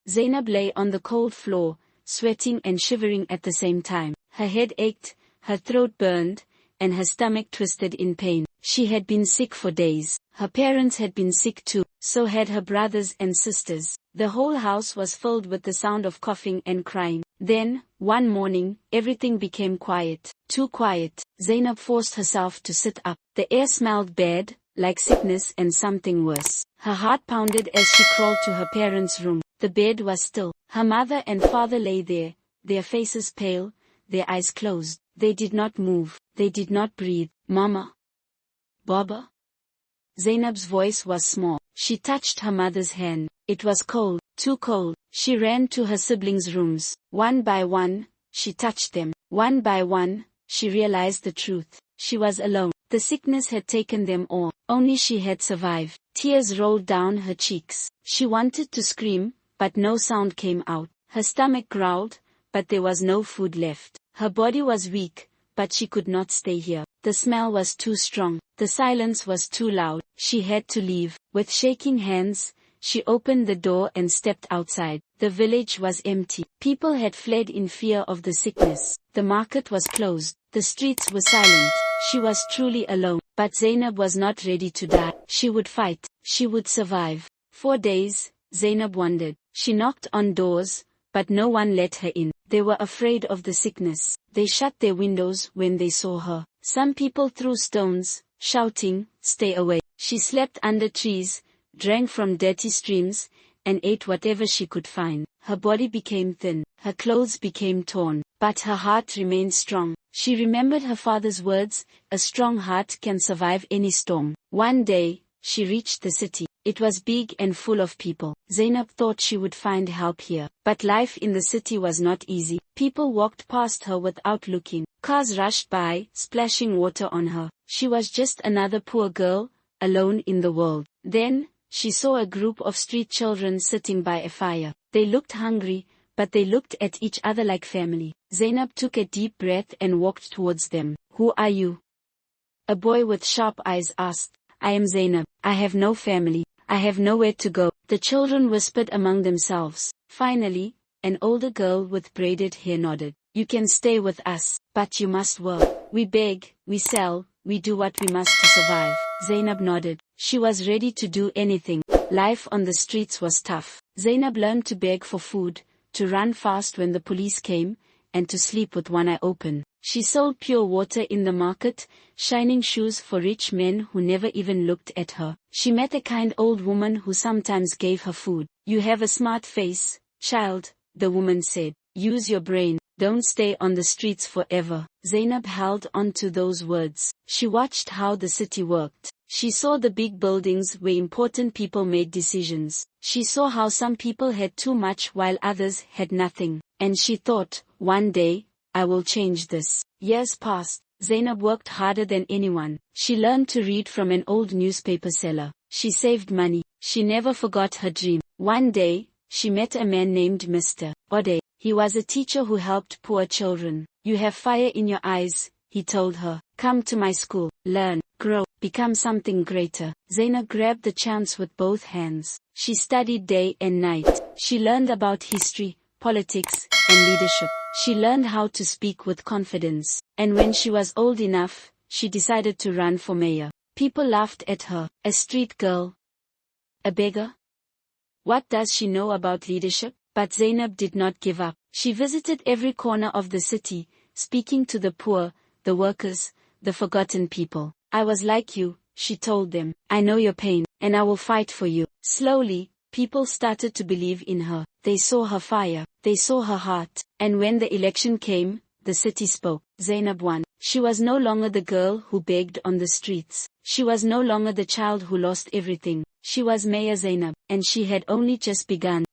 Zainab lay on the cold floor, sweating and shivering at the same time. Her head ached, her throat burned, and her stomach twisted in pain. She had been sick for days. Her parents had been sick too, so had her brothers and sisters. The whole house was filled with the sound of coughing and crying. Then, one morning, everything became quiet. Too quiet. Zainab forced herself to sit up. The air smelled bad, like sickness and something worse. Her heart pounded as she crawled to her parents' room. The bed was still. Her mother and father lay there, their faces pale, their eyes closed. They did not move. They did not breathe. Mama? Baba? Zainab's voice was small. She touched her mother's hand. It was cold, too cold. She ran to her siblings' rooms. One by one, she touched them. One by one, she realized the truth. She was alone. The sickness had taken them all. Only she had survived. Tears rolled down her cheeks. She wanted to scream, but no sound came out. Her stomach growled, but there was no food left. Her body was weak, but she could not stay here. The smell was too strong. The silence was too loud. She had to leave. With shaking hands, she opened the door and stepped outside. The village was empty. People had fled in fear of the sickness. The market was closed. The streets were silent. She was truly alone. But Zainab was not ready to die. She would fight. She would survive. For days, Zainab wandered. She knocked on doors, but no one let her in. They were afraid of the sickness. They shut their windows when they saw her. Some people threw stones, shouting, "Stay away." She slept under trees, drank from dirty streams, and ate whatever she could find. Her body became thin. Her clothes became torn. But her heart remained strong. She remembered her father's words, "A strong heart can survive any storm." One day, she reached the city. It was big and full of people. Zainab thought she would find help here. But life in the city was not easy. People walked past her without looking. Cars rushed by, splashing water on her. She was just another poor girl, alone in the world. Then, she saw a group of street children sitting by a fire. They looked hungry, but they looked at each other like family. Zainab took a deep breath and walked towards them. "Who are you?" A boy with sharp eyes asked. "I am Zainab. I have no family. I have nowhere to go." The children whispered among themselves. Finally, an older girl with braided hair nodded. "You can stay with us, but you must work. We beg, we sell, we do what we must to survive." Zainab nodded. She was ready to do anything. Life on the streets was tough. Zainab learned to beg for food, to run fast when the police came, and to sleep with one eye open. She sold pure water in the market, shining shoes for rich men who never even looked at her. She met a kind old woman who sometimes gave her food. "You have a smart face, child," the woman said. "Use your brain. Don't stay on the streets forever." Zainab held on to those words. She watched how the city worked. She saw the big buildings where important people made decisions. She saw how some people had too much while others had nothing. And she thought, one day, I will change this. Years passed. Zainab worked harder than anyone. She learned to read from an old newspaper seller. She saved money. She never forgot her dream. One day, she met a man named Mr. Ode. He was a teacher who helped poor children. "You have fire in your eyes," he told her. "Come to my school, learn, grow, become something greater." Zainab grabbed the chance with both hands. She studied day and night. She learned about history, politics, and leadership. She learned how to speak with confidence. And when she was old enough, she decided to run for mayor. People laughed at her. A street girl? A beggar? What does she know about leadership? But Zainab did not give up. She visited every corner of the city, speaking to the poor, the workers, the forgotten people. "I was like you," she told them. "I know your pain, and I will fight for you." Slowly, people started to believe in her. They saw her fire. They saw her heart. And when the election came, the city spoke. Zainab won. She was no longer the girl who begged on the streets. She was no longer the child who lost everything. She was Mayor Zainab, and she had only just begun.